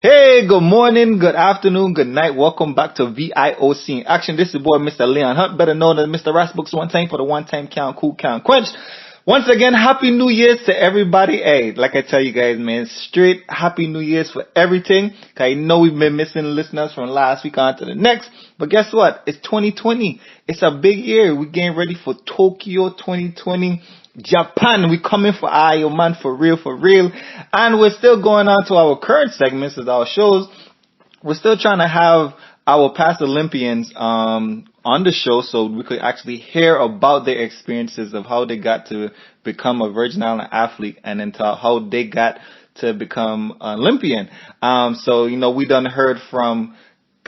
Hey, good morning, good afternoon, good night. Welcome back to VIOC in action. This is your boy, Mr. Leon Hunt, better known as Mr. Rasbooks one time for the one time count, cool count, quench. Once again, Happy New Year's to everybody. Hey, like I tell you guys, man, straight Happy New Year's for everything. I know we've been missing listeners from last week on to the next. But guess what? It's 2020. It's a big year. We're getting ready for Tokyo 2020. Japan, we coming for your man, for real, for real. And we're still going on to our current segments as our shows. We're still trying to have our past Olympians on the show so we could actually hear about their experiences of how they got to become a Virgin Island athlete and then how they got to become an Olympian. We done heard from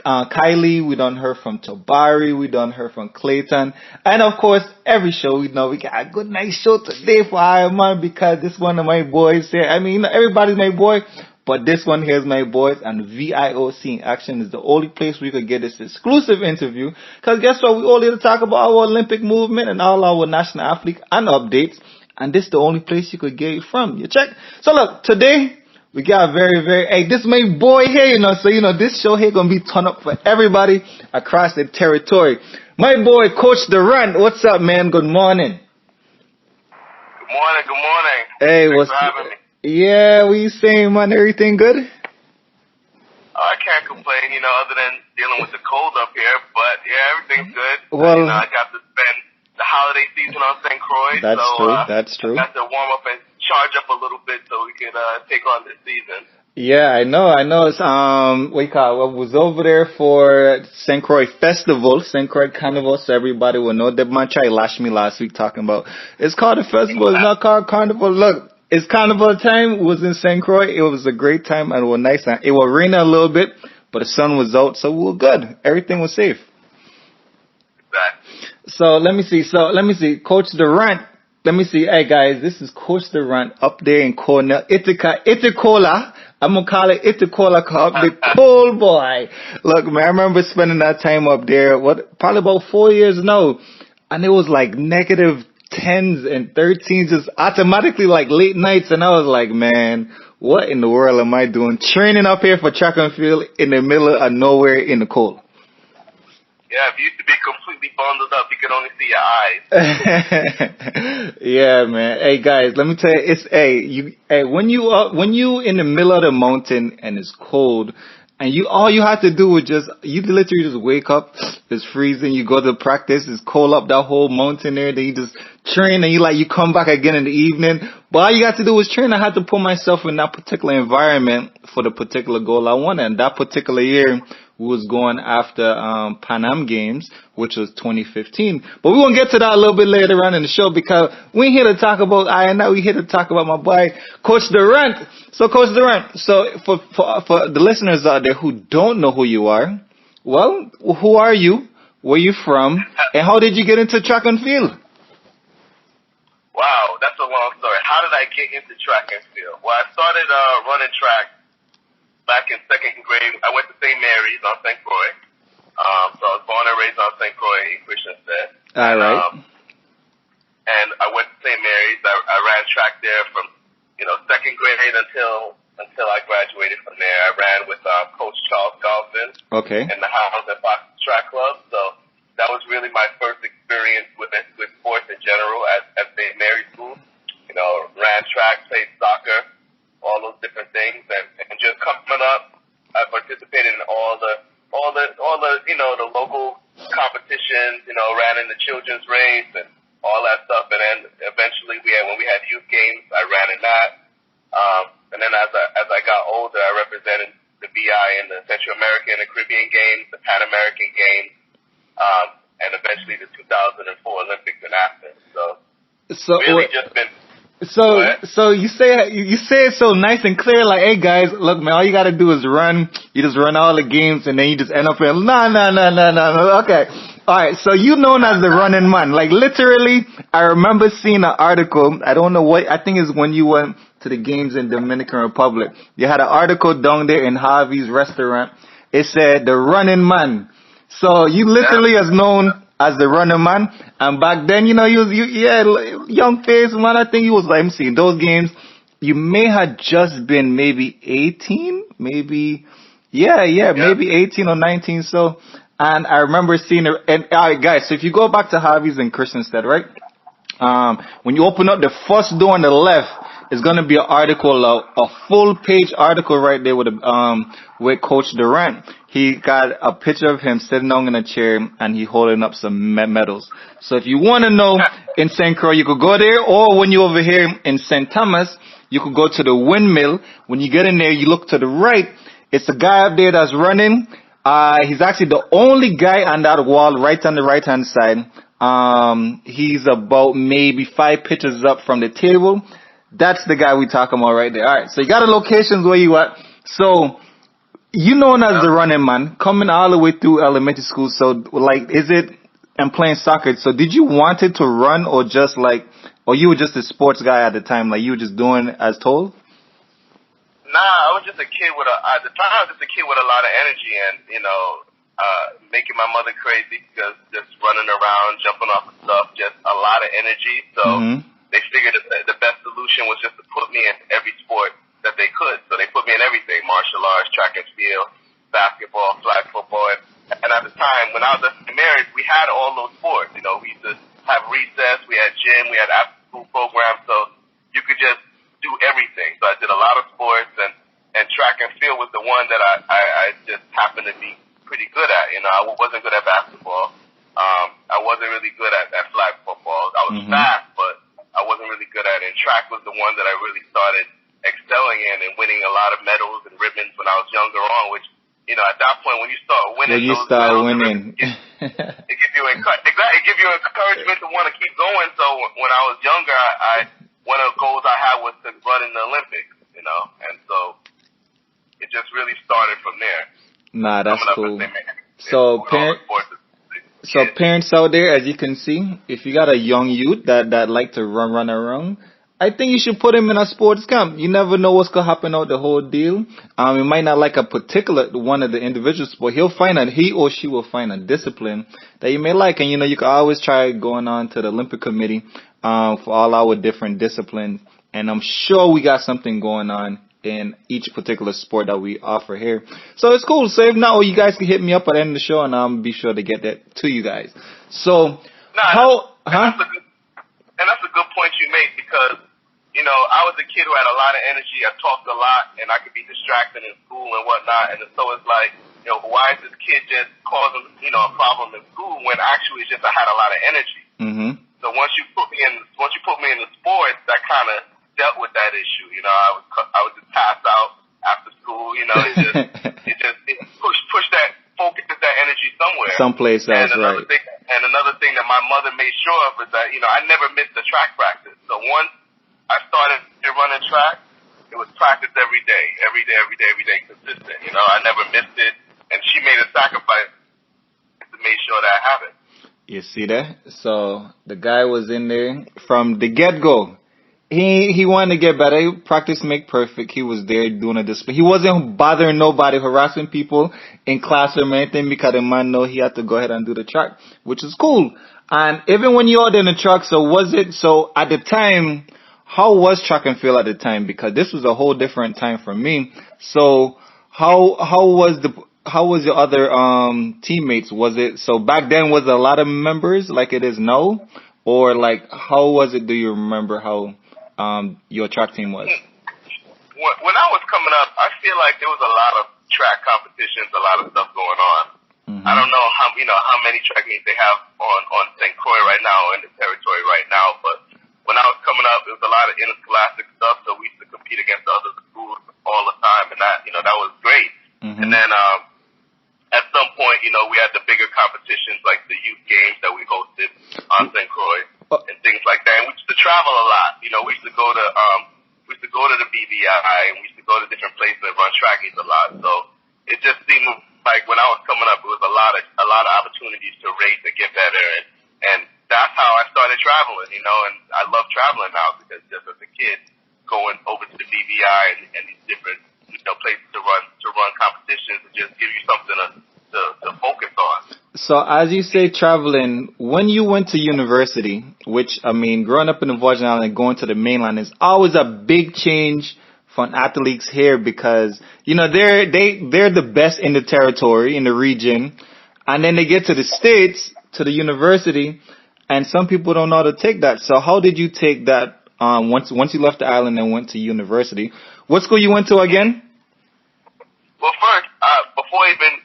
Kylie, we done heard from Tabari, we done heard from Clayton, and of course, every show we know we got a good nice show today for Iron Man because this one of my boys here. I mean, everybody's my boy, but this one here is my boys, and VIOC in action is the only place we could get this exclusive interview. Because guess what? We all need to talk about our Olympic movement and all our national athletes and updates, and this is the only place you could get it from. You check. So look, today we got a hey, this is my boy here, so, this show here gonna be turned up for everybody across the territory. My boy, Coach Durant, what's up, man? Good morning. Good morning. Hey, Thanks for having me. Yeah, what you saying, man? Everything good? I can't complain, other than dealing with the cold up here, but yeah, everything's good. Well, I got to spend the holiday season on St. Croix, That's true. I got to warm up and charge up a little bit so we could take on this season. Yeah, I know. It's I was over there for St. Croix Festival, St. Croix Carnival, so everybody will know. That man tried to lash me last week talking about it's called a festival, it's not called carnival. Look, it's carnival time. It was in St. Croix. It was a great time and it was nice. It was raining a little bit, but the sun was out, so we were good. Everything was safe. Exactly. So let me see, Coach Durant. Let me see. Hey guys, this is Coach Durant up there in Cornell, Itikola. I'm gonna call it Itikola Cup, the cold boy. Look, man, I remember spending that time up there. Probably about 4 years now, and it was like negative 10s and 13s, just automatically like late nights, and I was like, man, what in the world am I doing? Training up here for track and field in the middle of nowhere in the cold. Yeah, if you used to be completely bundled up, you could only see your eyes. Yeah, man. Hey guys, let me tell you, when you in the middle of the mountain and it's cold, and all you have to do is you literally just wake up, it's freezing, you go to practice, it's cold up that whole mountain there, then you just train and you come back again in the evening. But all you got to do is train. I had to put myself in that particular environment for the particular goal I wanted. And that particular year, we was going after Pan Am Games, which was 2015. But we won't get to that a little bit later on in the show because we ain't here to talk about we here to talk about my boy, Coach Durant. So, Coach Durant, for the listeners out there who don't know who you are, well, who are you? Where you from? And how did you get into track and field? Wow, that's a long story. How did I get into track and field? Well, I started running track back in second grade. I went to St. Mary's on St. Croix. So I was born and raised on St. Croix in Christiansted. All right. And I went to St. Mary's. I ran track there from, second grade until I graduated from there. I ran with Coach Charles Galvin. Okay. In the House and Fox Track Club. So that was really my first experience with sports in general at St. Mary's School. Ran track, played soccer, all those different things, and just coming up, I participated in all the the local competitions. Ran in the children's race and all that stuff. And then eventually when we had youth games, I ran in that. And then as I got older, I represented the VI in the Central American and Caribbean Games, the Pan American Games, and eventually the 2004 Olympics in Athens. So really just been. So you say it so nice and clear, like, hey guys, look, man, all you gotta do is run. You just run all the games, and then you just end up in no. Okay, all right. So you known as the running man, like literally. I remember seeing an article. I don't know what. I think it's when you went to the games in Dominican Republic. You had an article down there in Harvey's restaurant. It said the running man. So you literally is known as the running man, and back then, he was young face man. I think he was like emceeing those games, you may have just been maybe 18, maybe, maybe 18 or 19. So, and I remember seeing it. And all right, guys, so if you go back to Harvey's in Christiansted, right? When you open up the first door on the left, it's gonna be an article, a full page article right there with Coach Durant. He got a picture of him sitting down in a chair and he holding up some medals. So if you want to know in St. Croix, you could go there, or when you're over here in St. Thomas, you could go to the windmill. When you get in there, you look to the right. It's a guy up there that's running. He's actually the only guy on that wall right on the right-hand side. He's about maybe 5 pictures up from the table. That's the guy we talking about right there. All right, so you got the locations where you at. So you known as the running man, coming all the way through elementary school. So like, is it and playing soccer? So did you wanted to run, or just like, or you were just a sports guy at the time, like you were just doing as told? Nah, I was just a kid at the time I was just a kid with a lot of energy, and making my mother crazy because just running around, jumping off of stuff, just a lot of energy. So they figured that the best solution was just to put me in every sport that they could. So they put me in everything: martial arts, track and field, basketball, flag football. And at the time when I was married, we had all those sports. We used to have recess, we had gym, we had after school programs, so you could just do everything. So I did a lot of sports, and track and field was the one that I just happened to be pretty good at. I wasn't good at basketball. I wasn't really good at flag football. I was fast, but I wasn't really good at it. And track was the one that I really started excelling in and winning a lot of medals and ribbons when I was younger on, which, at that point when you start winning, it gives you encouragement to want to keep going. So when I was younger, one of the goals I had was to run in the Olympics, and so it just really started from there. Nah, that's cool. So parents out there, as you can see, if you got a young youth that like to run around, I think you should put him in a sports camp. You never know what's gonna happen out the whole deal. He might not like a particular one of the individual sport. He or she will find a discipline that you may like, and you can always try going on to the Olympic Committee for all our different disciplines. And I'm sure we got something going on in each particular sport that we offer here. So it's cool. So if not, you guys can hit me up at the end of the show, and I'll be sure to get that to you guys. So that's a good point you make, because I was a kid who had a lot of energy. I talked a lot, and I could be distracted in school and whatnot. And so it's like, why is this kid just causing a problem in school when actually it's just I had a lot of energy. So once you put me in the sports, that kind of dealt with that issue. I would just pass out after school. It pushed that focus, that energy somewhere, someplace else. And another thing that my mother made sure of is that I never missed a track practice. So once I started running track, it was practice every day, consistent. I never missed it, and she made a sacrifice to make sure that I have it. You see that? So the guy was in there from the get-go. He wanted to get better. Practice make perfect. He was there doing a display. He wasn't bothering nobody, harassing people in classroom or anything, because the man know he had to go ahead and do the track, which is cool. And even when you're in the track, so at the time, how was track and field at the time? Because this was a whole different time for me. So how was your other teammates? Was it so back then? Was it a lot of members like it is now, or like how was it? Do you remember how your track team was? When I was coming up, I feel like there was a lot of track competitions, a lot of stuff going on. I don't know how many track meets they have on St. Croix right now, or in the territory right now, but when I was coming up, it was a lot of interscholastic stuff, so we used to compete against the other schools all the time, and that was great. And then at some point, we had the bigger competitions like the youth games that we hosted on St. Croix and things like that. And we used to travel a lot. We used to go to the BVI, and we used to go to different places and run track meets a lot. So it just seemed like when I was coming up, it was a lot of opportunities to race and get better, and that's how I started traveling, and I love traveling now, because just as a kid, going over to the BVI and these different, places to run competitions, it just gives you something to focus on. So as you say, traveling, when you went to university, which I mean, growing up in the Virgin Islands and going to the mainland is always a big change for athletes here because they're the best in the territory in the region, and then they get to the States to the university, and some people don't know how to take that. So how did you take that once you left the island and went to university? What school you went to again? Well, first, before even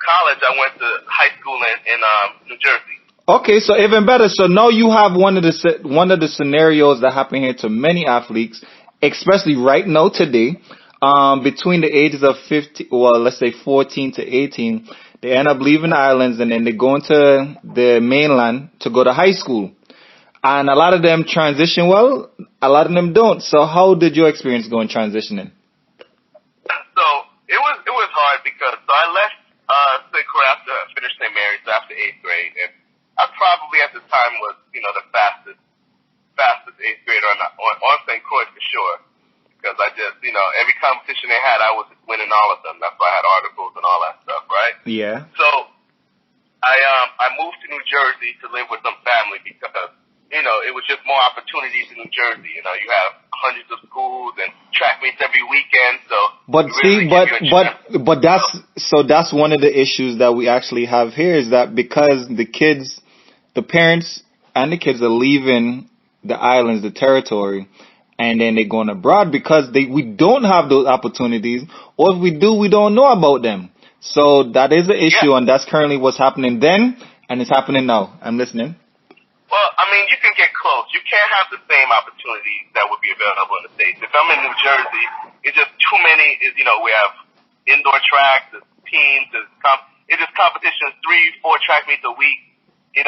college, I went to high school in New Jersey. Okay, so even better. So now you have one of the scenarios that happen here to many athletes, especially right now today, between the ages of 50, well, let's say 14 to 18, they end up leaving the islands and then they go into the mainland to go to high school. And a lot of them transition well, a lot of them don't. So how did your experience go in transitioning? So it was hard because I left St. Croix after I finished St. Mary's after 8th grade, and I probably at the time was the fastest 8th grader on St. Croix for sure, because I just every competition they had I was winning all of them. That's why I had articles and all that stuff, right? Yeah. So I moved to New Jersey to live with some family because it was just more opportunities in New Jersey. You have hundreds of schools and track meets every weekend. So, that's one of the issues that we actually have here is that because the parents and the kids are leaving the islands, the territory, and then they're going abroad because we don't have those opportunities, or if we do, we don't know about them. So that is an issue, and that's currently what's happening then, and it's happening now. I'm listening. Well, I mean, you can get close. You can't have the same opportunities that would be available in the States. If I'm in New Jersey, it's just too many. We have indoor tracks, there's teams, it's just competitions, 3-4 track meets a week. You're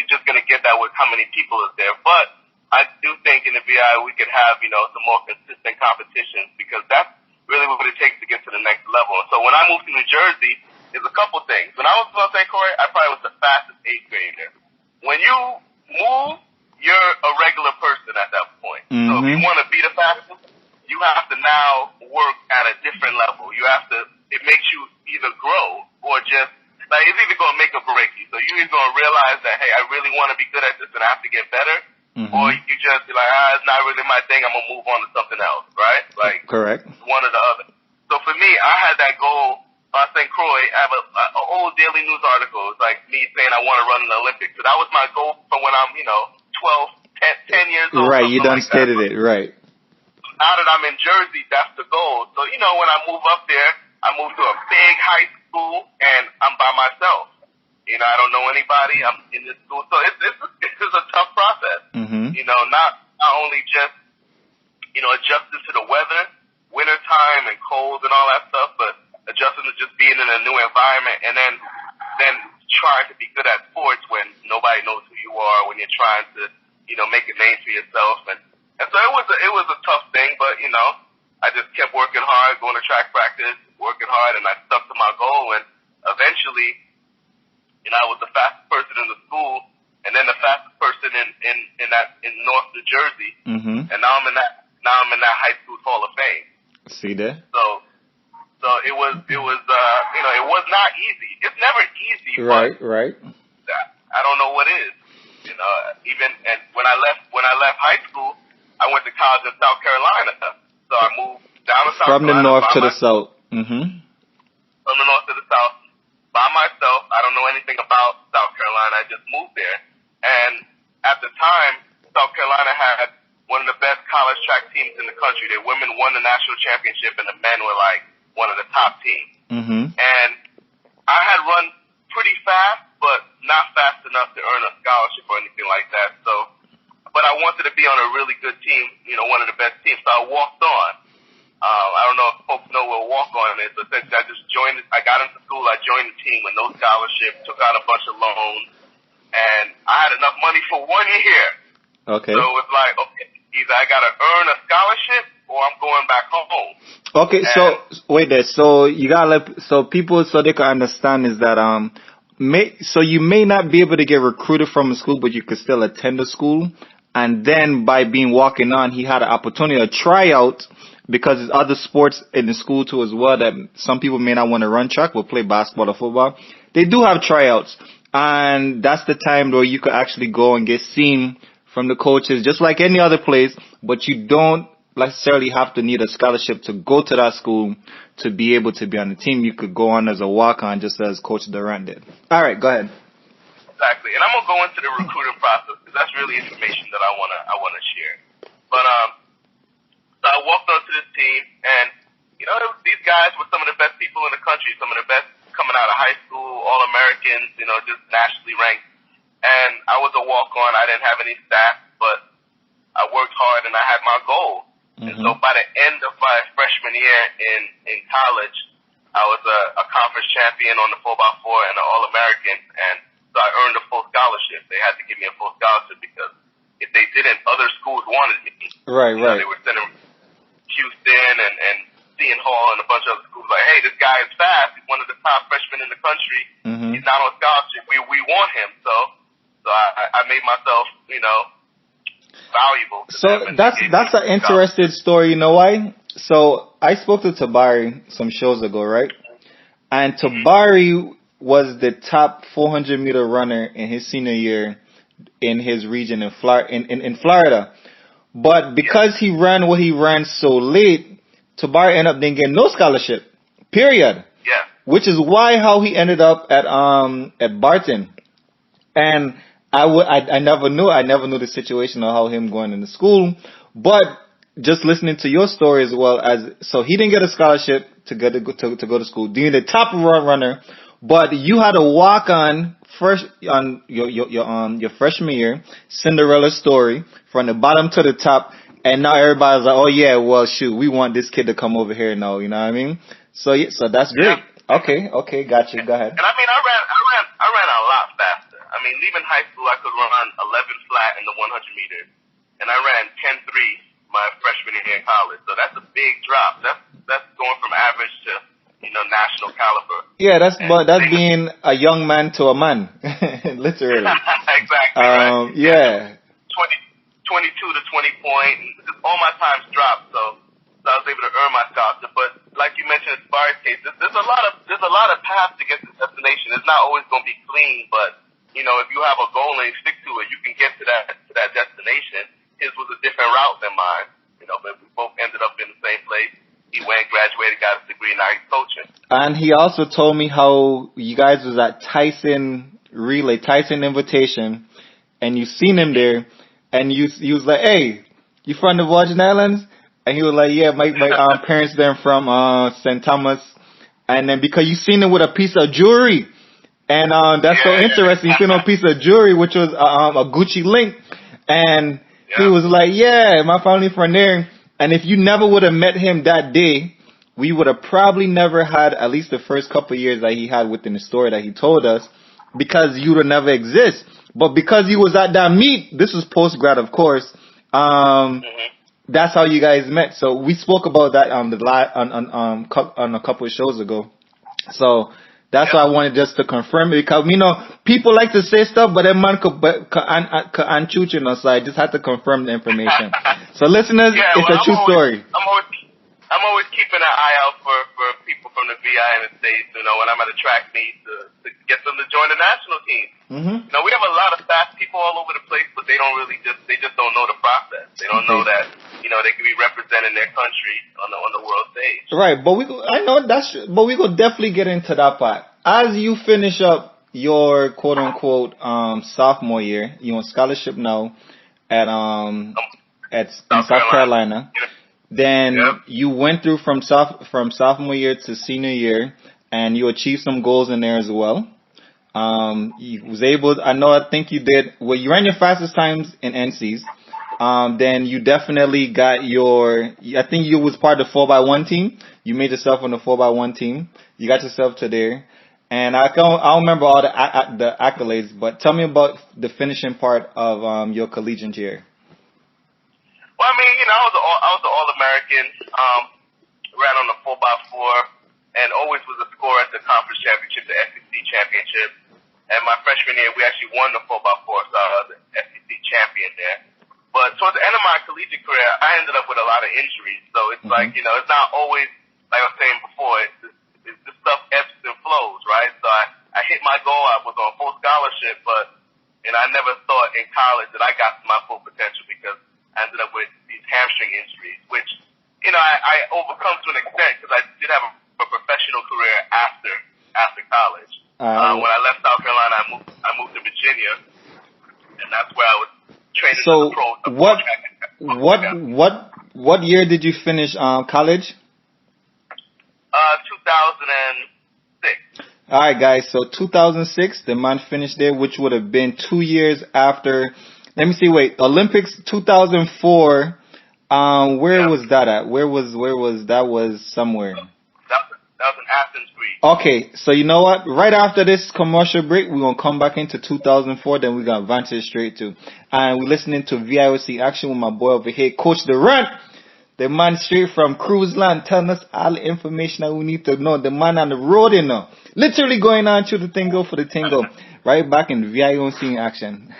just gonna get that with how many people is there. But I do think in the VI we could have some more consistent competitions because that's really what it takes to get to the next level. And so when I moved to New Jersey, there's a couple things. When I was in St. Croix, I probably was the fastest 8th grader. When you move, you're a regular person at that point. Mm-hmm. So if you want to be the fastest, you have to now work at a different level. It makes you either grow or just, it's either going to make or break you. So you're either going to realize that, hey, I really want to be good at this and I have to get better, mm-hmm. or you just be like, it's not really my thing, I'm going to move on to something else, right? Correct. One or the other. So for me, I had that goal. St. Croix, I have an old daily news article. It's like me saying I want to run in the Olympics. So that was my goal from when I'm, 10 years old. Right, you done stated it, right. Now that I'm in Jersey, that's the goal. So, when I move up there, I move to a big high school, and I'm by myself. I don't know anybody. I'm in this school. So it's a tough process. Mm-hmm. Not only just, adjusting to the weather, wintertime and cold and all that stuff, but adjusting to just being in a new environment, and then trying to be good at sports when nobody knows who you are, when you're trying to, make a name for yourself. And so it was a tough thing, but, I just kept working hard, going to track practice, working hard, and I stuck to my goal. And eventually, I was the fastest person in the school, and then the fastest person in North New Jersey. Mm-hmm. And now I'm in that high school Hall of Fame. See that? So it was it was not easy. It's never easy. Right. I don't know what is. And when I left high school, I went to college in South Carolina. So I moved down to South Carolina. From the north to the south. Mm-hmm. From the north to the south by myself. I don't know anything about South Carolina. I just moved there. And at the time, South Carolina had one of the best college track teams in the country. The women won the national championship, and the men were one of the top teams. Mm-hmm. And I had run pretty fast, but not fast enough to earn a scholarship or anything like that. So, but I wanted to be on a really good team, one of the best teams. So I walked on. I don't know if folks know what walk-on is, but essentially I got into school, I joined the team with no scholarship, took out a bunch of loans, and I had enough money for 1 year. Okay. So it was like, okay, either I got to earn a scholarship or I'm going back home. Okay, and so wait there. So you gotta people so they can understand is that so you may not be able to get recruited from a school, but you could still attend the school. And then by being walking on, he had an opportunity to try out because there's other sports in the school too as well that some people may not want to run track, but play basketball or football. They do have tryouts, and that's the time where you could actually go and get seen from the coaches, just like any other place, but you don't necessarily have to need a scholarship to go to that school to be able to be on the team. You could go on as a walk-on, just as Coach Durant did. All right, go ahead. Exactly, and I'm gonna go into the recruiting process because that's really information that I wanna share. But so I walked onto this team, and these guys were some of the best people in the country, some of the best coming out of high school, All-Americans, just nationally ranked. And I was a walk-on. I didn't have any stats, but I worked hard and I had my goal. Mm-hmm. And so by the end of my freshman year in college, I was a conference champion on the 4x4 and an All-American, and so I earned a full scholarship. They had to give me a full scholarship because if they didn't, other schools wanted me. Right. They were sending Houston and Seton Hall and a bunch of other schools like, hey, this guy is fast. He's one of the top freshmen in the country. Mm-hmm. He's not on scholarship. We want him. So I made myself, valuable. So that's an interesting story. You know why? So I spoke to Tabari some shows ago, right? And Tabari was the top 400-meter runner in his senior year in his region in Florida. But because he ran what he ran so late, Tabari ended up didn't get no scholarship. Period. Yeah. Which is how he ended up at Barton. And I never knew the situation of how him going into school, but just listening to your story as well so he didn't get a scholarship to go to school. Being the top runner, but you had to walk on first on your freshman year, Cinderella story from the bottom to the top, and now everybody's like, oh yeah, well shoot, we want this kid to come over here now. You know what I mean? So that's great. Yeah. Okay, gotcha. Go ahead. And I mean, I ran a lot faster. I mean, leaving high school, I could run 11 flat in the 100 meters, and I ran 10.3 my freshman year in college. So that's a big drop. That's going from average to national caliber. Yeah, that's being a young man to a man, literally. Exactly. Right. Yeah. 22 to 20 point. All my times dropped, so I was able to earn my scholarship. But like you mentioned, in Barry's case, there's a lot of paths to get to the destination. It's not always going to be clean, but if you have a goal and you stick to it, you can get to that destination. His was a different route than mine, but we both ended up in the same place. He went, graduated, got his degree, now he's coaching. And he also told me how you guys was at Tyson Invitation, and you seen him there, and you was like, hey, you from the Virgin Islands? And he was like, yeah, my parents they're from St. Thomas. And then because you seen him with a piece of jewelry. And that's so interesting. You seen a piece of jewelry, which was a Gucci link. And he was like, yeah, my family from there. And if you never would have met him that day, we would have probably never had at least the first couple of years that he had within the story that he told us, because you would never exist. But because he was at that meet, this was post-grad, of course, that's how you guys met. So we spoke about that on a couple of shows ago. So that's why I wanted just to confirm it, because people like to say stuff, but that man could unchuch us. So I just had to confirm the information. So listeners, it's a true story. I'm always keeping an eye out for people from the VI in the States, when I'm at a track meet to get them to join the national team. Mm-hmm. We have a lot of fast people all over the place, but they just don't know the process. They don't know that, they can be representing their country on the world stage. Right, but we will definitely get into that part. As you finish up your quote unquote sophomore year, you're on scholarship now at South Carolina. Then you went through from sophomore year to senior year, and you achieved some goals in there as well. You was able, I think you did, well, you ran your fastest times in NCs. Then you definitely got I think you was part of the 4x1 team. You made yourself on the 4x1 team. You got yourself to there. And I don't remember all the accolades, but tell me about the finishing part of your collegiate year. Well, I mean, I was an All-American, ran on the 4x4, and always was a scorer at the conference championship, the SEC championship. And my freshman year, we actually won the 4x4, so I was the SEC champion there. But towards the end of my collegiate career, I ended up with a a lot of injuries. So it's like, you know, it's not always, like I was saying before, the stuff ebbs and flows, right? So I hit my goal. I was on full scholarship, and I never thought in college that I got to my full potential because I ended up with these hamstring injuries, which, you know, I overcome to an extent because I did have a professional career after college. When I left South Carolina, I moved to Virginia, and that's where I was training as a pro. What year did you finish college? 2006. All right, guys. So 2006, the man finished there, which would have been 2 years after. Let me see. Wait, Olympics 2004. Where was that at? Where was that? Was somewhere. That was in Athens, Greece. Okay, so you know what? Right after this commercial break, we're gonna come back into 2004. Then we're gonna advance it straight to, and we're listening to VIOC action with my boy over here, Coach Durant. The man straight from Cruise Land telling us all the information that we need to know. The man on the road, you know. Literally going on to the tingle for the tingle. Right back in VIOC action.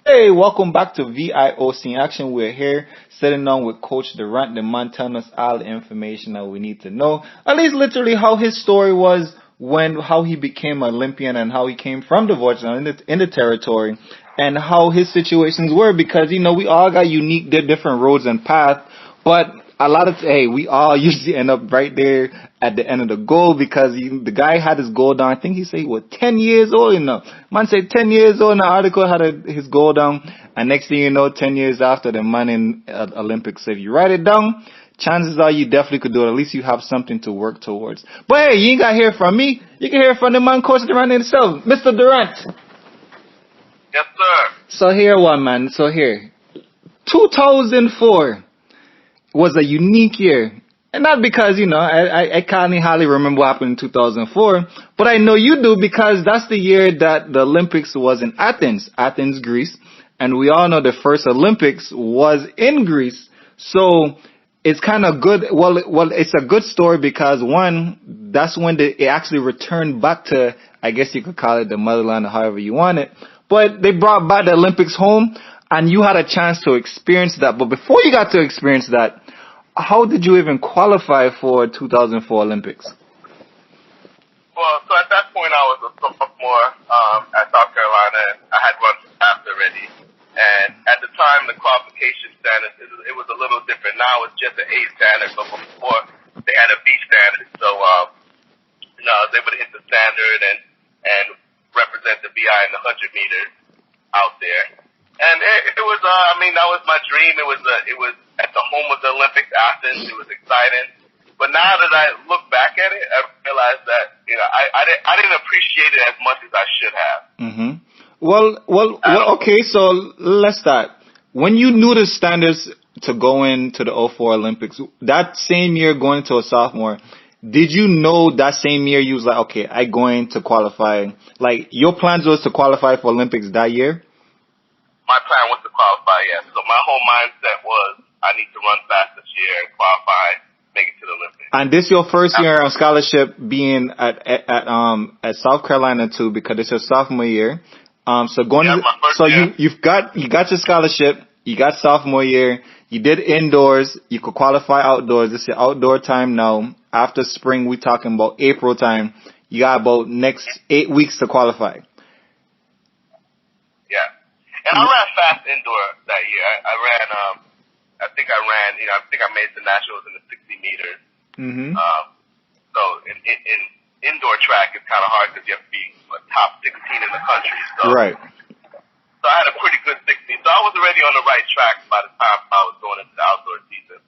Hey, welcome back to VIOC action. We're here sitting down with Coach Durant, the man telling us all the information that we need to know. At least literally how his story was, how he became an Olympian and how he came from the Voice in the territory and how his situations were, because, you know, we all got unique, different roads and paths. But a lot of, we all usually end up right there at the end of the goal, because the guy had his goal down. I think he said he was 10 years old, you know. Man said 10 years old in the article, had his goal down. And next thing you know, 10 years after, the man in Olympics. So if you write it down, chances are you definitely could do it. At least you have something to work towards. But hey, you ain't got to hear from me. You can hear from the man, Coach Durant himself. Mr. Durant. Yes, sir. So here, 2004. Was a unique year. And not because, you know, I can't hardly remember what happened in 2004, but I know you do, because that's the year that the Olympics was in Athens, Greece. And we all know the first Olympics was in Greece. So it's kind of good. Well, it's a good story because, one, that's when it actually returned back to, I guess you could call it the motherland or however you want it. But they brought back the Olympics home, and you had a chance to experience that. But before you got to experience that, how did you even qualify for 2004 Olympics? Well, so at that point I was a sophomore at South Carolina, and I had run fast already. And at the time, the qualification standard, it was a little different. Now it's just an A standard, but before they had a B standard. So, you know, I was able to hit the standard and represent the VI in the 100 meters out there. And it was, that was my dream. It was at the home of the Olympics, Athens. It was exciting. But now that I look back at it, I realized that, you know, I didn't appreciate it as much as I should have. Mm-hmm. Well, okay, so let's start. When you knew the standards to go into the 04 Olympics, that same year going to a sophomore, did you know that same year you was like, okay, I going to qualify? Like, your plans was to qualify for Olympics that year? My plan was to qualify, yes. So my whole mindset was I need to run fast this year and qualify, make it to the Olympics. And this your first year on scholarship being at South Carolina too, because it's your sophomore year. So going year. you got your scholarship, you got sophomore year, you did indoors, you could qualify outdoors. This is your outdoor time now. After spring, we're talking about April time. You got about next 8 weeks to qualify. Yeah. And I ran fast indoor that year. I think I made the nationals in the 60 meters. Mm-hmm. So in indoor track, it's kind of hard because you have to be top 16 in the country. So, right. So I had a pretty good 60. So I was already on the right track by the time I was going into the outdoor season.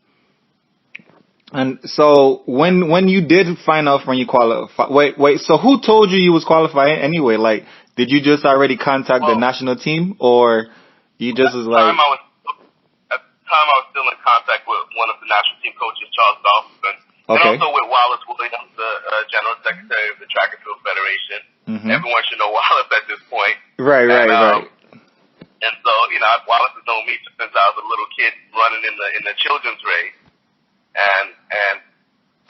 And so when you did find out when you qualify, wait, so who told you was qualifying anyway? Like, did you just already contact the national team, or you just was like? At the time I was still in contact with one of the national team coaches, Charles Dolphin, okay. And also with Wallace Williams, the General Secretary of the Track and Field Federation. Mm-hmm. Everyone should know Wallace at this point. Right. And so, you know, Wallace has known me since I was a little kid running in the children's race. And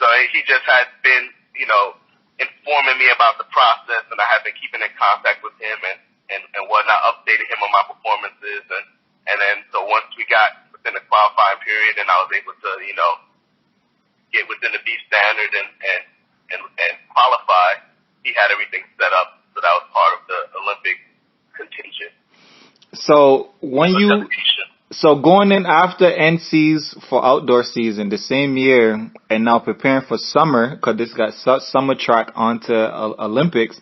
so he just had been, you know, informing me about the process, and I had been keeping in contact with him and whatnot, updating him on my performances. And then, so once we got within the qualifying period, and I was able to, get within the beef standard and qualify. He had everything set up, so that was part of the Olympic contingent. So so going in after NCs for outdoor season the same year, and now preparing for summer, because this got summer track onto Olympics.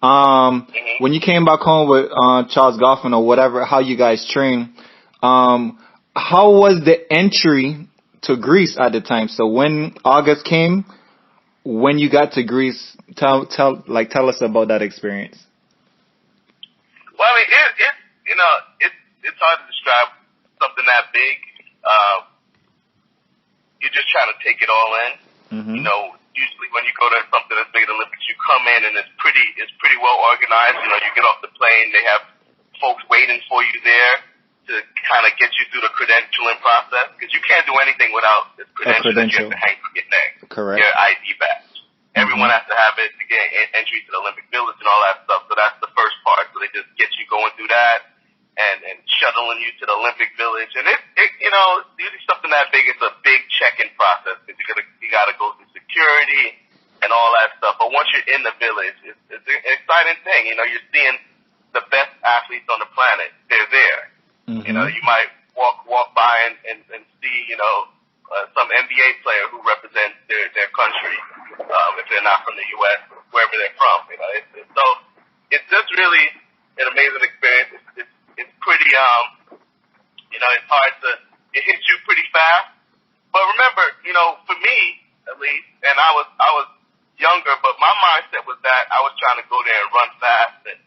When you came back home with Charles Goffin or whatever, how you guys train, how was the entry to Greece at the time? So when August came, when you got to Greece, tell us about that experience. Well, I mean, it's hard to describe something that big. You're just trying to take it all in. Usually when you go to something as big as the Olympics, you come in and it's pretty well organized. You get off the plane, they have folks waiting for you there to kind of get you through the credentialing process, because you can't do anything without this credential that you have to hang from your neck. Correct. Your ID badge. Everyone has to have it to get entry to the Olympic Village and all that stuff. So that's the first part. So they just get you going through that and shuttling you to the Olympic Village. And usually something that big, it's a big check-in process, because you gotta go through security and all that stuff. But once you're in the village, it's an exciting thing. You're seeing the best athletes on the planet. They're there. You might walk by and see, some NBA player who represents their country, if they're not from the U.S., wherever they're from. So it's just really an amazing experience. It's pretty, it's hard it hits you pretty fast. But remember, for me at least, and I was younger, but my mindset was that I was trying to go there and run fast and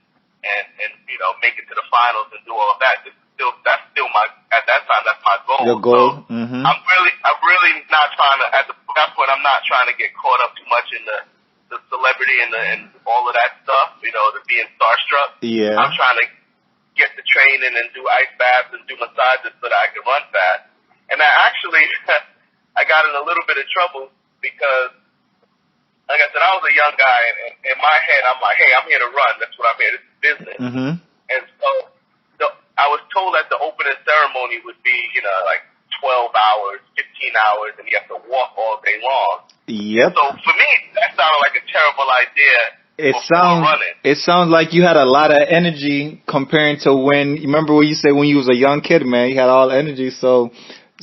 make it to the finals and do all of that. That's still at that time, that's my goal. Your goal. So I'm really not trying to, at that point, I'm not trying to get caught up too much in the celebrity and all of that stuff, to being starstruck. Yeah. I'm trying to get the training and do ice baths and do massages so that I can run fast. And I got in a little bit of trouble because, like I said, I was a young guy, and in my head, I'm like, hey, I'm here to run. That's what I'm here. This is business. And so I was told that the opening ceremony would be, like 12 hours, 15 hours, and you have to walk all day long. Yep. So for me, that sounded like a terrible idea. It sounds like you had a lot of energy comparing to remember when you said when you was a young kid, man, you had all energy. So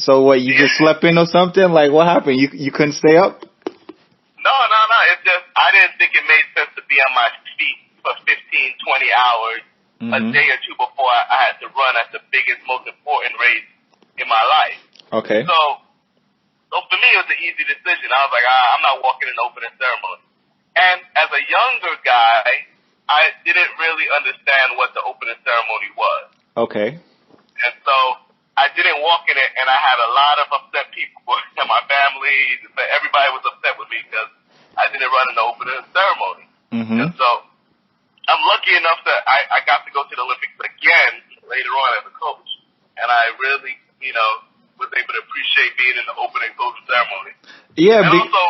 what, you just slept in or something? Like, what happened? You couldn't stay up? No. It's just, I didn't think it made sense to be on my feet for 15, 20 hours a day or two before I had to run at the biggest, most important race in my life. Okay. So for me, it was an easy decision. I was like, I'm not walking in the opening ceremony. And as a younger guy, I didn't really understand what the opening ceremony was. Okay. And so I didn't walk in it, and I had a lot of upset people in my family. Everybody was upset with me because I didn't run in the opening ceremony. And so I'm lucky enough that I got to go to the Olympics again later on as a coach. And I really, was able to appreciate being in the opening closing ceremony. Yeah. And also,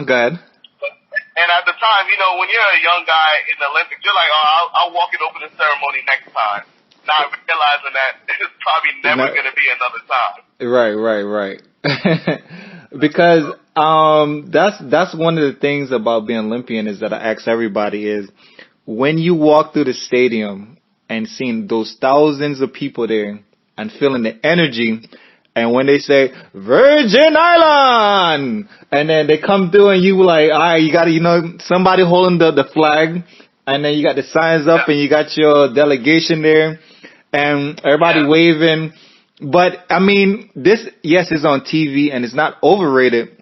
go ahead. And at the time, when you're a young guy in the Olympics, you're like, I'll walk in opening ceremony next time. Not realizing that it's probably never going to be another time. Right. Because that's one of the things about being Olympian is that I ask everybody is when you walk through the stadium and seeing those thousands of people there and feeling the energy, and when they say Virgin Island, and then they come through and you like, all right, you got somebody holding the flag, and then you got the signs up and you got your delegation there and everybody waving. But I mean, this, yes, is on TV and it's not overrated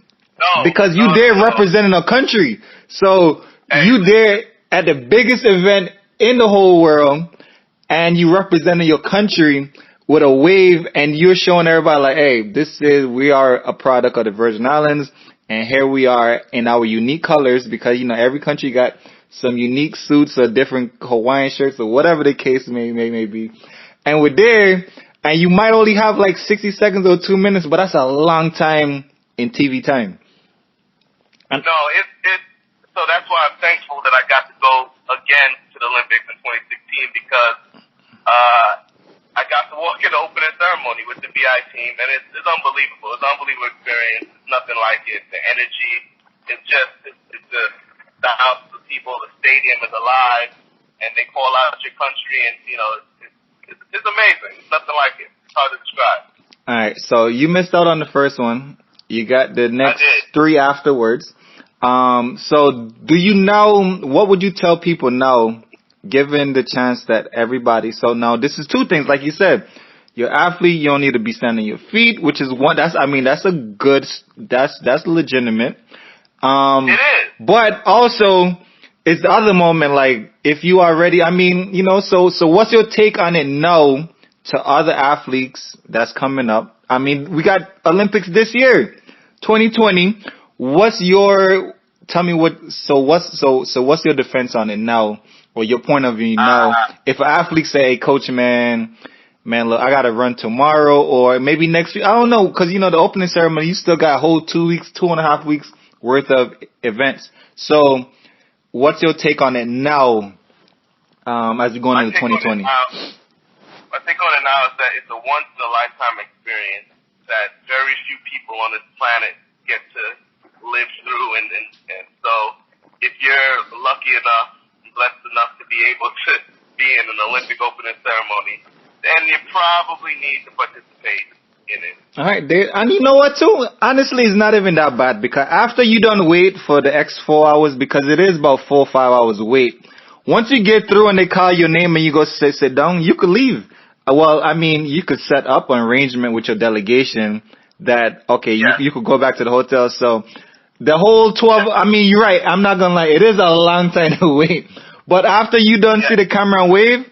because you there representing a country. So you there at the biggest event in the whole world and you representing your country with a wave, and you're showing everybody like, hey, we are a product of the Virgin Islands, and here we are in our unique colors, because, every country got some unique suits or different Hawaiian shirts or whatever the case may be. And we're there, and you might only have like 60 seconds or 2 minutes, but that's a long time in TV time. So that's why I'm thankful that I got to go again to the Olympics in 2016, because, I got to walk in the opening ceremony. ceremony with the VI team, and it's unbelievable. It's an unbelievable experience. It's nothing like it. The energy is it's the house, the people, the stadium is alive, and they call out your country, and it's amazing. It's nothing like it. It's hard to describe. All right, so you missed out on the first one. You got the next 3 afterwards. So do you now, what would you tell people now, given the chance that everybody, so now this is 2 things, like you said, you're an athlete, you don't need to be standing on your feet, which is one, that's a good, that's legitimate. It is. But also, it's the other moment, like, if you are ready, so what's your take on it now to other athletes that's coming up? I mean, we got Olympics this year, 2020. What's your defense on it now, or your point of view now? If an athlete say, hey, coach, man, look, I got to run tomorrow, or maybe next week. I don't know, because, the opening ceremony, you still got a whole 2 weeks, 2.5 weeks worth of events. So what's your take on it now, as we go into 2020? My take on it now is that it's a once-in-a-lifetime experience that very few people on this planet get to live through, and so if you're lucky enough, blessed enough to be able to be in an Olympic opening ceremony, then you probably need to participate in it. All right, and you know what too? Honestly, it's not even that bad, because after you don't wait for the X 4 hours, because it is about 4 or 5 hours wait. Once you get through and they call your name and you go sit down, you could leave. Well, you could set up an arrangement with your delegation that, okay, you could go back to the hotel. So the whole 12, you're right. I'm not going to lie. It is a long time to wait. But after you done see the camera and wave,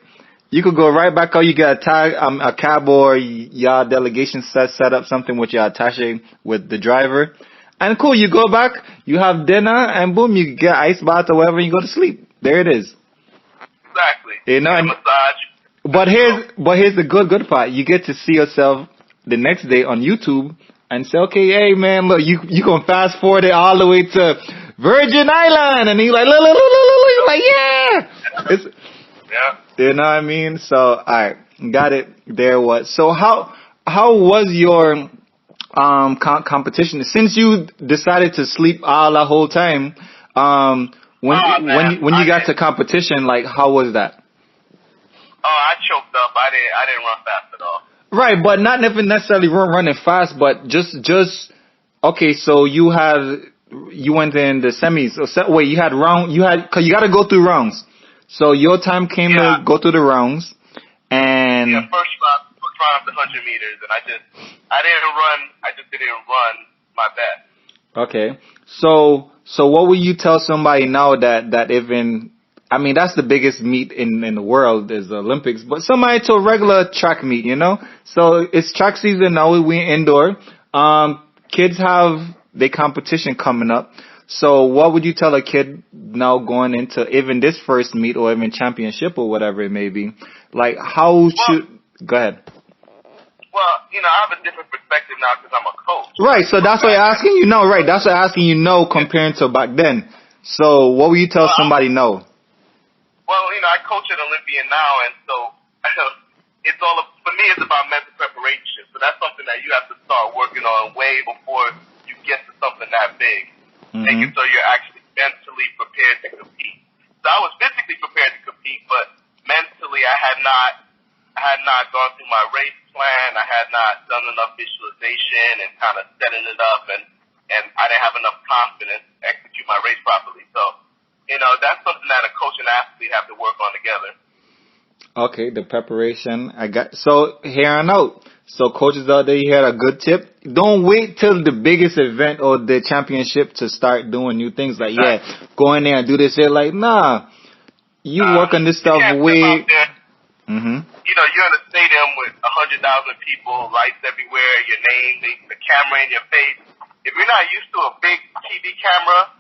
you could go right back out. You got a cab or your delegation set up something with your attaché with the driver. And cool, you go back, you have dinner, and boom, you get ice bath or whatever, and you go to sleep. There it is. Exactly. Massage. But here's the good part. You get to see yourself the next day on YouTube and say, okay, hey man, look, you can fast forward it all the way to Virgin Island, and you're like, look, you're like, yeah. You know what I mean? So, all right, got it. There was. So how was your competition? Since you decided to sleep all the whole time, when you got to competition, like, how was that? Oh, I choked up. I didn't run fast at all. Right, but not necessarily running fast, but just okay. So you went in the semis. Wait, cause you got to go through rounds. So your time came to go through the rounds, and first round of the 100 meters, and I just didn't run my best. Okay, so what would you tell somebody now that even, that's the biggest meet in the world is the Olympics, but somebody to a regular track meet, So it's track season now, we're indoor. Kids have their competition coming up. So what would you tell a kid now going into even this first meet or even championship or whatever it may be? Like, go ahead. Well, I have a different perspective now because I'm a coach. Right, so that's why I'm asking you now, right? That's why I'm asking you now comparing to back then. So what would you tell somebody now? Well, I coach an Olympian now, and so for me, it's about mental preparation. So that's something that you have to start working on way before you get to something that big. Mm-hmm. Making sure you're actually mentally prepared to compete. So I was physically prepared to compete, but mentally I had not gone through my race plan. I had not done enough visualization and kind of setting it up, and I didn't have enough confidence to execute my race properly. So, that's something that a coach and athlete have to work on together. Okay, the preparation. So here on out. So coaches out there, you had a good tip. Don't wait till the biggest event or the championship to start doing new things. Like, go in there and do this. They're like, nah, you work on this stuff way. Mm-hmm. You're in a stadium with 100,000 people, lights everywhere, your name, the camera in your face. If you're not used to a big TV camera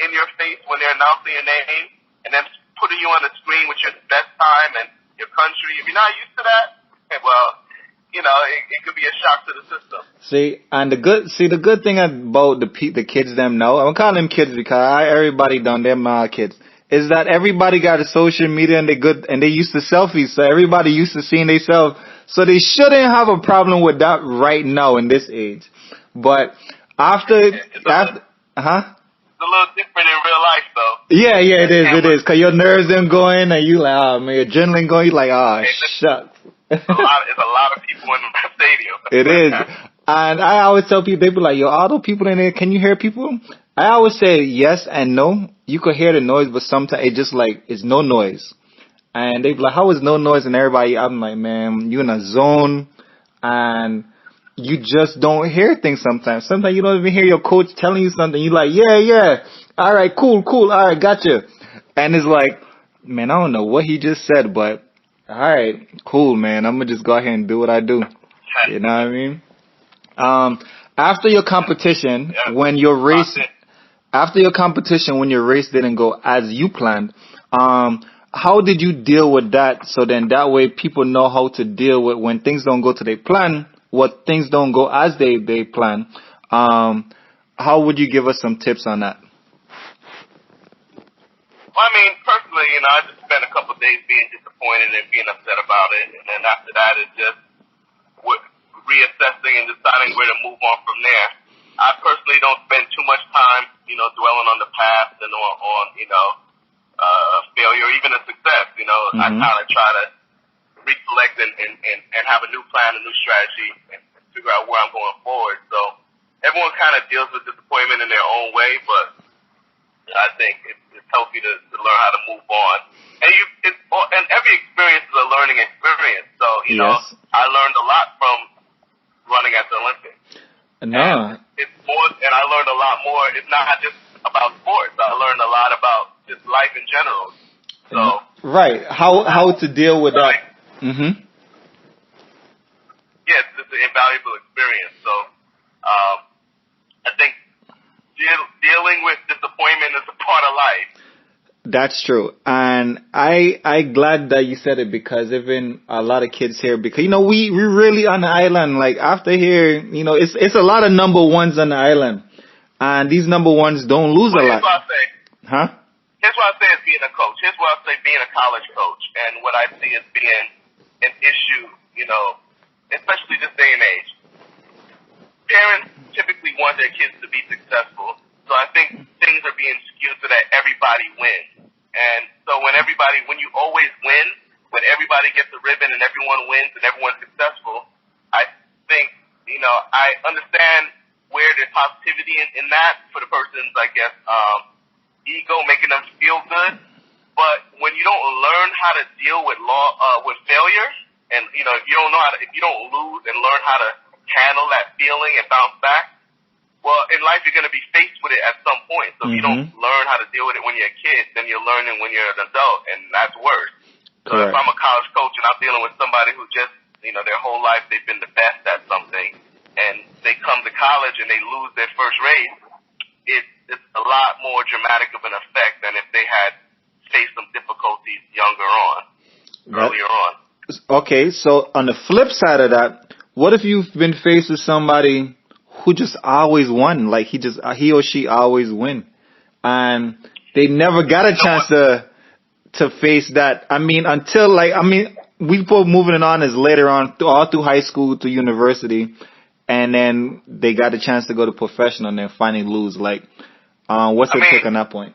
in your face when they're announcing your name and then putting you on the screen with your best time and your country, if you're not used to that, well, it could be a shock to the system. The good thing about the kids them now, I'm calling them kids because everybody done them my kids, is that everybody got a social media and they used to selfies, so everybody used to seeing themselves So they shouldn't have a problem with that right now in this age. But after, huh? It's a little different in real life, though. Yeah, it is. Cause your nerves them going and you like, oh man, your adrenaline going, you like, oh shucks. It's a lot of people in the stadium. It is. And I always tell people, they be like, yo, all those people in there, can you hear people? I always say yes and no. You could hear the noise, but sometimes it just like, it's no noise. And they be like, how is no noise? And everybody, I'm like, man, you in a zone and you just don't hear things sometimes. Sometimes you don't even hear your coach telling you something. You're like, yeah. All right, cool. All right, gotcha. And it's like, man, I don't know what he just said, but all right, cool, man. I'm going to just go ahead and do what I do. You know what I mean? After your competition, when your race didn't go as you planned, how did you deal with that? So then that way people know how to deal with when things don't go to their plan, what things don't go as they plan. How would you give us some tips on that? Well, I mean, personally, I just spent a couple of days being disappointed and being upset about it. And then after that, it's just reassessing and deciding where to move on from there. I personally don't spend too much time, dwelling on the past and on failure or even a success. I kind of try to recollect and have a new plan, a new strategy, and figure out where I'm going forward. So everyone kind of deals with disappointment in their own way, but I think it's healthy to learn how to move on. And every experience is a learning experience. So, Yes. I learned a lot from running at the Olympics. No. It's more, and I learned a lot more. It's not just about sports. I learned a lot about just life in general. So right, how to deal with that. Mm-hmm. Yes, it's an invaluable experience. So I think dealing with disappointment is a part of life. That's true. And I glad that you said it, because even a lot of kids here, because, we really on the island, like after here, it's a lot of number ones on the island. And these number ones don't lose a lot. Here's what I say. Huh? Here's what I say as being a coach. Here's what I say being a college coach. And what I see as being an issue, especially this day and age. Parents typically want their kids to be successful. So I think things are being skewed so that everybody wins. And so when you always win, when everybody gets a ribbon and everyone wins and everyone's successful, I think, I understand where there's positivity in that for the person's, I guess, ego, making them feel good. But when you don't learn how to deal with with failure, and, if you don't lose and learn how to handle that feeling and bounce back, well, in life, you're going to be faced with it at some point. So if you don't learn how to deal with it when you're a kid, then you're learning when you're an adult, and that's worse. So if I'm a college coach and I'm dealing with somebody who just, their whole life they've been the best at something, and they come to college and they lose their first race, it's a lot more dramatic of an effect than if they had faced some difficulties earlier on. Okay, so on the flip side of that, what if you've been faced with somebody who just always won, like he or she always win, and they never got a chance to face that? I mean, we put moving on as later on, all through high school to university, and then they got a chance to go to professional and then finally lose. Like, what's your take on that point?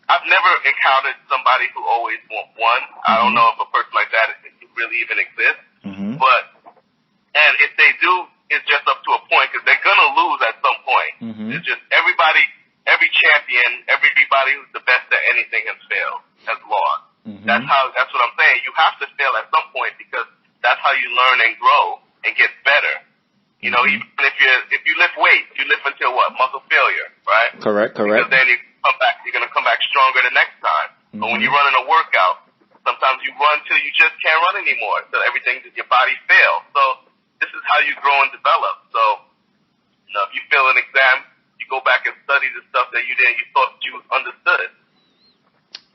I've never encountered somebody who always won. I don't know if a person like that really even exists, and if they do, it's just up to a point, because they're going to lose at some point. It's just every champion, everybody who's the best at anything has failed, has lost. That's what I'm saying. You have to fail at some point, because that's how you learn and grow and get better. Even if you lift weights, you lift until what? Muscle failure, right? Correct. Because then you're going to come back stronger the next time. But when you're running a workout, sometimes you run till you just can't run anymore, till your body fails. So this is how you grow and develop. So, if you fail an exam, you go back and study the stuff that you thought you understood.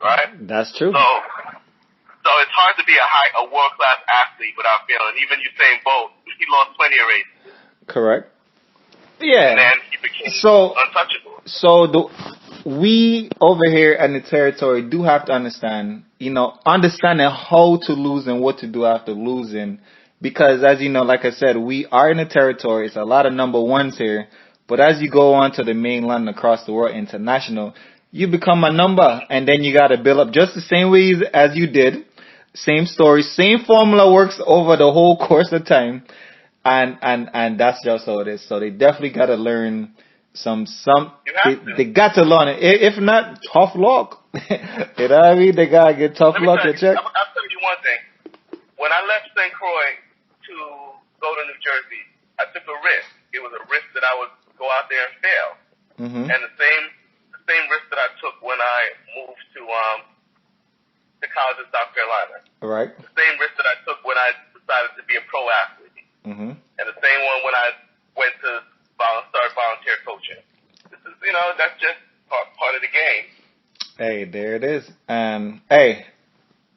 Right? That's true. So it's hard to be a world-class athlete without failing. Even Usain Bolt, he lost plenty of races. Correct. Yeah. And then he became untouchable. So we over here in the territory do have to understand, understanding how to lose and what to do after losing, because as you know, like I said, we are in the territory. It's a lot of number ones here. But as you go on to the mainland across the world, international, you become a number, and then you got to build up just the same ways as you did. Same story, same formula works over the whole course of time, and that's just how it is. So they definitely got to learn they got to learn it. If not, tough luck. You know what I mean? They gotta get tough luck to check. I'll tell you one thing. When I left St. Croix to go to New Jersey, I took a risk. It was a risk that I would go out there and fail. Mm-hmm. And the same risk that I took when I moved to college in South Carolina. Right. The same risk that I took when I decided to be a pro athlete. Mm-hmm. And the same one when I went to start volunteer coaching. This is, that's just part of the game. Hey, there it is. And hey,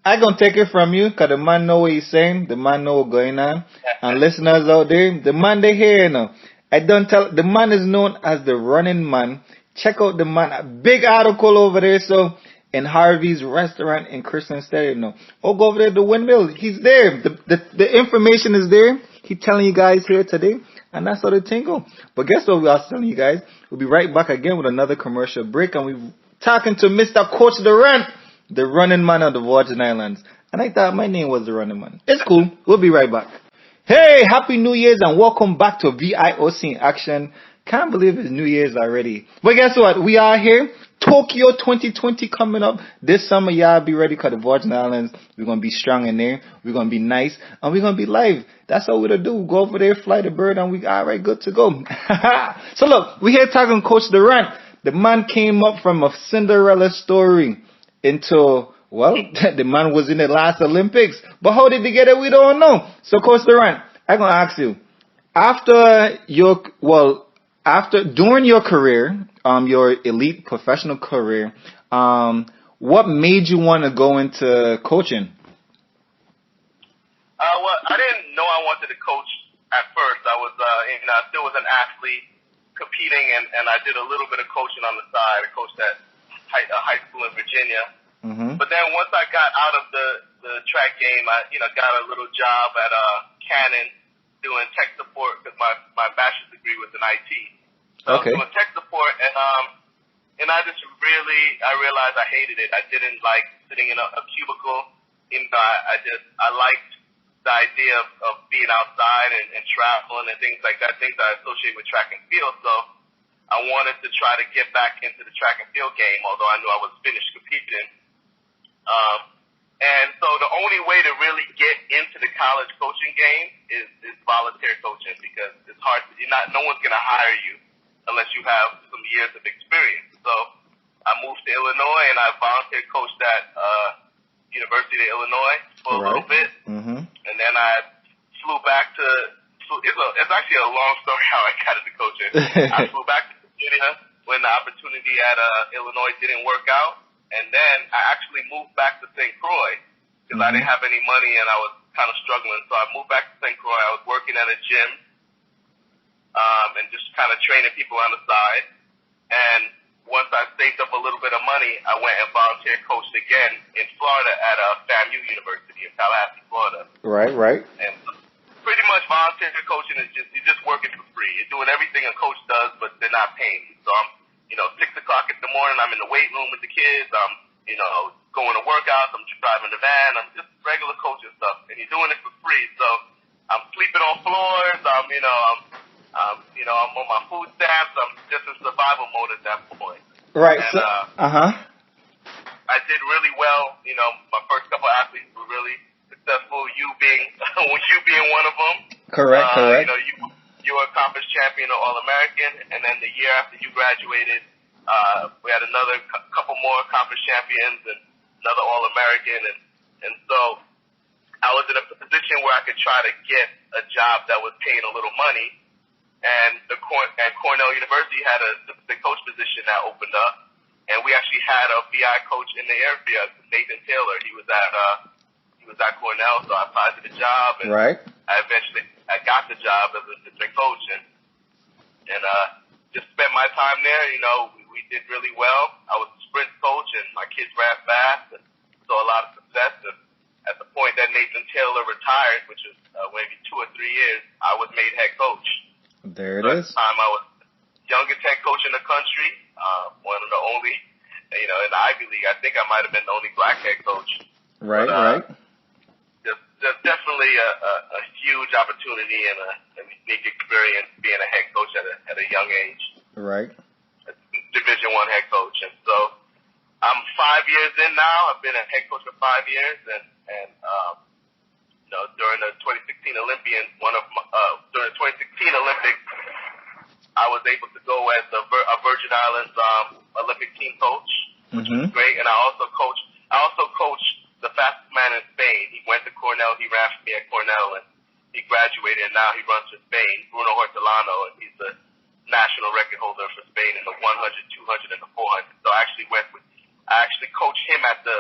I gonna take it from you because the man know what he's saying. The man know what's going on. And listeners out there, the man they hear now. I don't tell. The man is known as the running man. Check out the man. A big article over there. So in Harvey's restaurant in Christian Stadium. No, go over there to Windmill. He's there. The information is there. He's telling you guys here today. And that's how they tingle. But guess what we are telling you guys? We'll be right back again with another commercial break. And we're talking to Mr. Coach Durant, the running man of the Virgin Islands. And I thought my name was the running man. It's cool. We'll be right back. Hey, Happy New Year's and welcome back to VIOC in action. Can't believe it's New Year's already. But guess what? We are here. Tokyo 2020 coming up this summer. Y'all be ready because the Virgin Islands, we're going to be strong in there. We're going to be nice and we're going to be live. That's all we're going to do. Go over there, fly the bird, and we all right, good to go. So look, we're here talking Coach Durant. The man came up from a Cinderella story into, well, the man was in the last Olympics. But how did he get it? We don't know. So Coach Durant, I'm going to ask you, during your career, your elite professional career, what made you want to go into coaching? Well, I didn't know I wanted to coach at first. I was, I still was an athlete competing, and I did a little bit of coaching on the side. I coached at a high school in Virginia. Mm-hmm. But then once I got out of the track game, I, got a little job at Canon doing tech support because my bachelor's degree was in IT. So okay. I was doing tech support, and I just I realized I hated it. I didn't like sitting in a cubicle. I liked the idea of being outside and traveling and things like that, things I associate with track and field. So I wanted to try to get back into the track and field game, although I knew I was finished competing. And so the only way to really get into the college coaching game is volunteer coaching, because it's hard. No one's going to hire you unless you have some years of experience. So I moved to Illinois and I volunteer coached at University of Illinois for a little bit. Mm-hmm. And then I flew back to, it's actually a long story how I got into coaching. I flew back to Virginia when the opportunity at Illinois didn't work out. And then I actually moved back to St. Croix because I didn't have any money and I was kind of struggling. So I moved back to St. Croix. I was working at a gym and just kind of training people on the side. And once I saved up a little bit of money, I went and volunteer coached again in Florida at FAMU University in Tallahassee, Florida. Right. And pretty much volunteer coaching is you're just working for free. You're doing everything a coach does, but they're not paying you. So I'm 6 o'clock in the morning, I'm in the weight room with the kids. I'm, going to workouts. I'm driving the van. I'm just regular coaching stuff. And you're doing it for free. So I'm sleeping on floors. I'm on my food stamps. I'm just in survival mode at that point. Right. And, I did really well. My first couple of athletes were really successful. You being one of them. Correct. You were a conference champion or All-American, and then the year after you graduated, we had another couple more conference champions and another All-American, and so I was in a position where I could try to get a job that was paying a little money, and at Cornell University had the coach position that opened up, and we actually had a VI coach in the area, Nathan Taylor. He was at Cornell, so I applied to the job, and right. I got the job as an assistant coach, and just spent my time there. We did really well. I was a sprint coach, and my kids ran fast, and saw a lot of success. And at the point that Nathan Taylor retired, which was maybe it is. At the time, I was youngest head coach in the country, one of the only, in the Ivy League. I think I might have been the only black head coach. Right, right. There's definitely a huge opportunity and a unique experience being a head coach at a young age. Right. Division I head coach, and so I'm 5 years in now. I've been a head coach for 5 years, and during the 2016 Olympians, during the 2016 Olympics, I was able to go as a Virgin Islands Olympic team coach, which was great, and I also coached the fastest man in Spain. He went to Cornell. He ran for me at Cornell, and he graduated, and now he runs for Spain. Bruno Hortolano, and he's the national record holder for Spain in the 100, 200, and the 400. So I actually coached him at the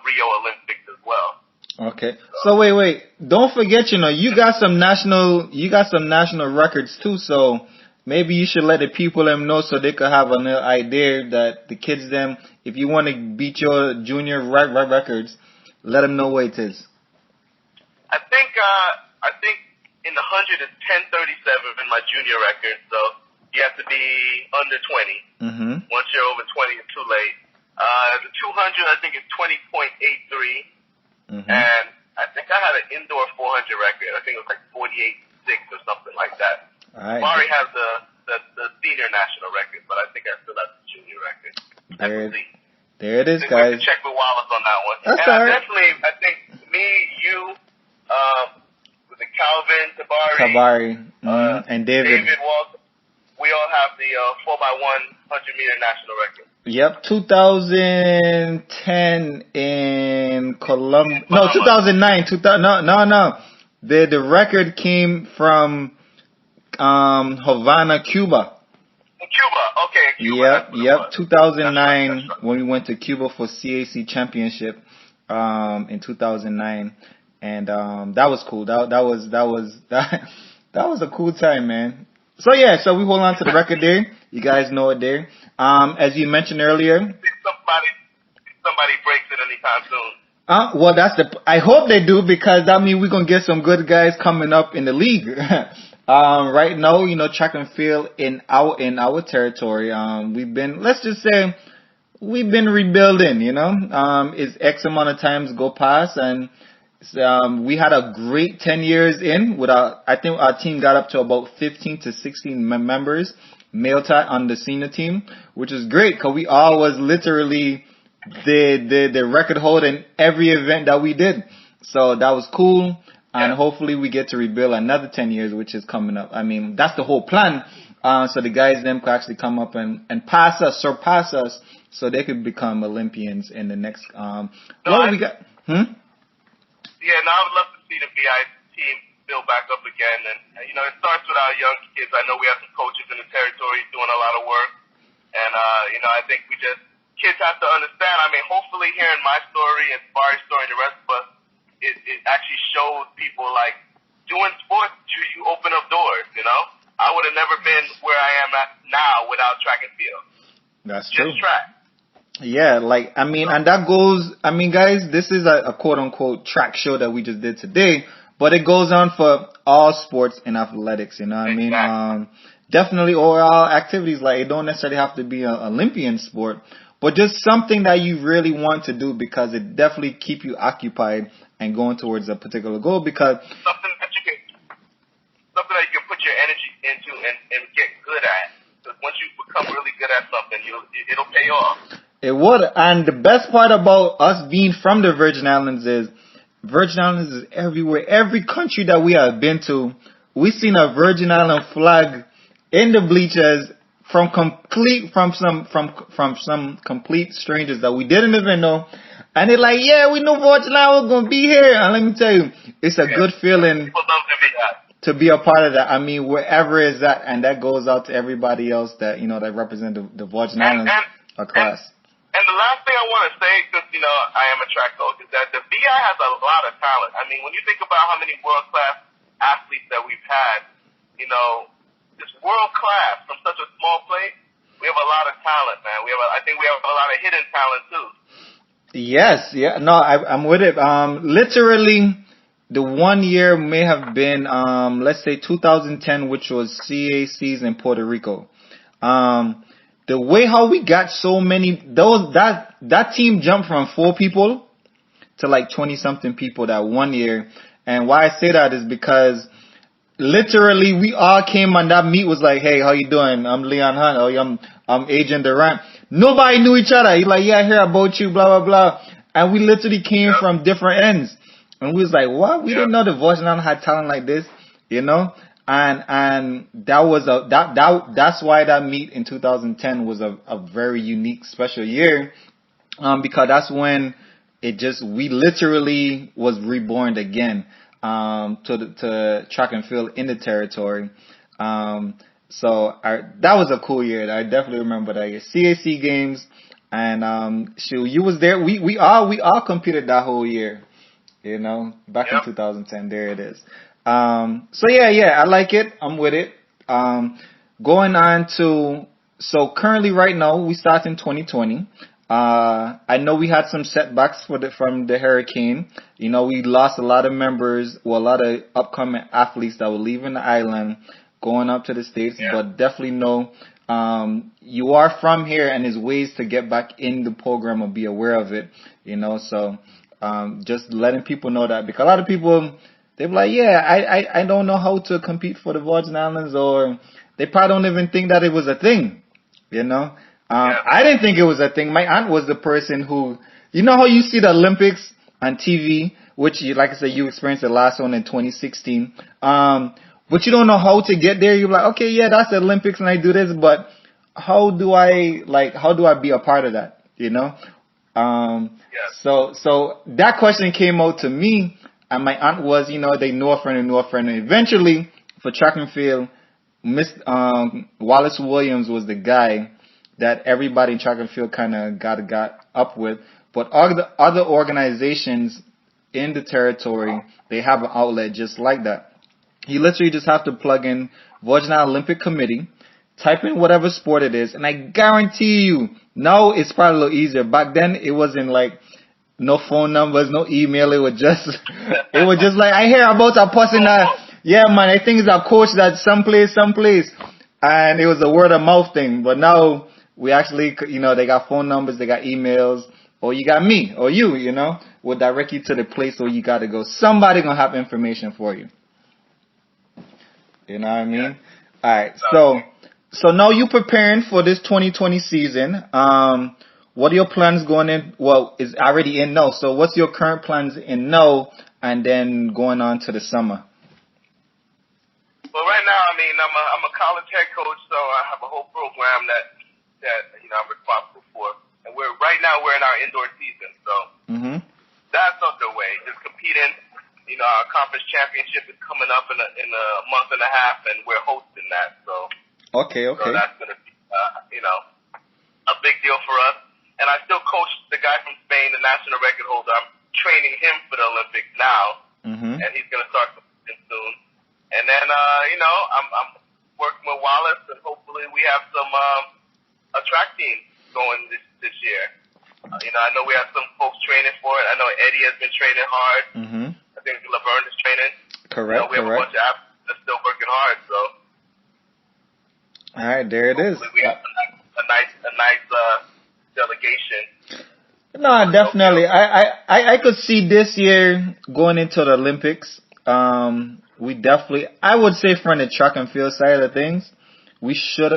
Rio Olympics as well. Okay. So wait. Don't forget, you got some national records too. So maybe you should let the people them know so they could have an idea that the kids them, if you want to beat your junior records, let them know what it is. I think in the 100 is 10:37 in my junior record. So you have to be under 20. Once you're over 20, it's too late. The 200, I think, is 20.83. And I think I had an indoor 400 record. I think it was like 48.6 or something like that. All right. Mari has the senior national record, but I think I still have the junior record. There it is, guys. guys. We can check with Wallace on that one. That's and all right. I think me, you, with the Calvin, Tabari, and David Walton, we all have the 4x1 100-meter national record. Yep, 2010 in Colombia. No, 2009. No. The record came from Havana, Cuba. Cuba, okay. Cuba, Yep. 2009 when we went to Cuba for CAC championship in 2009, and that was cool. That was a cool time, man. So we hold on to the record there. You guys know it there. As you mentioned earlier. Somebody breaks it anytime soon. Well, I hope they do, because that means we're gonna get some good guys coming up in the league. Right now, track and field in our territory. We've been rebuilding. It's X amount of times go past, and we had a great 10 years in. I think our team got up to about 15 to 16 members, male on the senior team, which is great because we all was literally the record holder in every event that we did. So that was cool. And hopefully we get to rebuild another 10 years, which is coming up. I mean, that's the whole plan. So the guys them could actually come up and surpass us, so they could become Olympians in the next. What we got? Yeah, I would love to see the VI team build back up again. And, it starts with our young kids. I know we have some coaches in the territory doing a lot of work. And, I think kids have to understand. I mean, hopefully hearing my story and Bari's story and the rest of us, it actually shows people, like, doing sports, you open up doors, I would have never been where I am at now without track and field. That's true. Just track. Yeah, and that goes, guys, this is a quote-unquote track show that we just did today, but it goes on for all sports and athletics, you know what Exactly. I mean? Definitely all activities, like, it don't necessarily have to be an Olympian sport, but just something that you really want to do, because it definitely keep you occupied and going towards a particular goal, because something that you can put your energy into and get good at. Because once you become really good at something, it'll pay off. It would. And the best part about us being from the Virgin Islands is everywhere. Every country that we have been to, we've seen a Virgin Island flag in the bleachers from some complete strangers that we didn't even know. And they're like, yeah, we know Virgin Island was going to be here. And let me tell you, it's a good feeling to be a part of that. I mean, wherever it's at, and that goes out to everybody else that, that represent the Virgin Islands across. And the last thing I want to say, because, I am a track coach, is that the VI has a lot of talent. I mean, when you think about how many world-class athletes that we've had, just world-class from such a small place, we have a lot of talent, man. I think we have a lot of hidden talent, too. Yes, yeah. No, I'm with it. Literally, the one year may have been, let's say 2010, which was CACs in Puerto Rico. The way how we got so many, that team jumped from 4 people to like 20 something people that one year. And why I say that is because literally we all came on that meet was like, hey, how you doing? I'm Leon Hunt. Oh, I'm Adrian Durant. Nobody knew each other. He's like, yeah, I hear about you, blah, blah, blah. And we literally came from different ends. And we was like, what? We didn't know the Voice Now had talent like this, you know? And that was that's why that meet in 2010 was a very unique, special year. Because that's when we literally was reborn again, to track and field in the territory. So that was a cool year. I definitely remember that year. CAC games, and you was there. We all competed that whole year. You know, back in 2010. There it is. So yeah, I like it. I'm with it. Going on to, so currently right now we start in 2020. I know we had some setbacks from the hurricane. You know, we lost a lot of members, a lot of upcoming athletes that were leaving the island, going up to the States, but definitely know, you are from here and there's ways to get back in the program or be aware of it, you know, so, just letting people know that, because a lot of people, they're like, I don't know how to compete for the Virgin Islands, or they probably don't even think that it was a thing, you know. I didn't think it was a thing. My aunt was the person who, you know how you see the Olympics on TV, which, like I said, you experienced the last one in 2016. But you don't know how to get there. You're like, okay, yeah, that's the Olympics and I do this, but how do I be a part of that? You know? So that question came out to me, and my aunt was, you know, they knew a friend, and eventually for track and field, Miss Wallace Williams was the guy that everybody in track and field kind of got up with. But other organizations in the territory, they have an outlet just like that. You literally just have to plug in Virgin Island Olympic Committee, type in whatever sport it is, and I guarantee you, now it's probably a little easier. Back then, it wasn't like no phone numbers, no email. It was just like, I hear about a person that, yeah, man, I think it's a coach that's someplace. And it was a word of mouth thing. But now we actually, you know, they got phone numbers, they got emails, or you got me, or you know, will direct you to the place where you got to go. Somebody going to have information for you. You know what I mean? All right. So now you preparing for this 2020 season. What are your plans going in? Well, it's already in now. So what's your current plans in now, and then going on to the summer? Well, right now, I mean, I'm a college head coach, so I have a whole program that you know I'm responsible for, and we're in our indoor season, so that's underway. Just competing. You know, our conference championship is coming up in a month and a half, and we're hosting that. So okay. So that's gonna be you know, a big deal for us. And I still coach the guy from Spain, the national record holder. I'm training him for the Olympics now, and he's gonna start competing soon. And then you know, I'm working with Wallace, and hopefully we have some a track team going this year. You know, I know we have some folks training for it. I know Eddie has been training hard. I think Laverne is training. Correct. You know, we have a bunch of athletes that are still working hard. So. All right, there it is. We have a nice delegation. No, definitely. I could see this year going into the Olympics. We definitely, I would say, from the track and field side of things, we should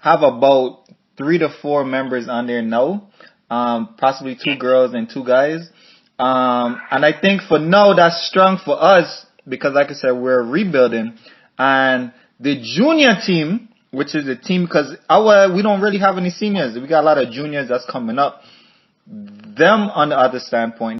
have about 3 to 4 members on there now. Possibly 2 girls and 2 guys. And I think for now that's strong for us because, like I said, we're rebuilding. And the junior team, which is a team, because we don't really have any seniors. We got a lot of juniors that's coming up. Them on the other standpoint,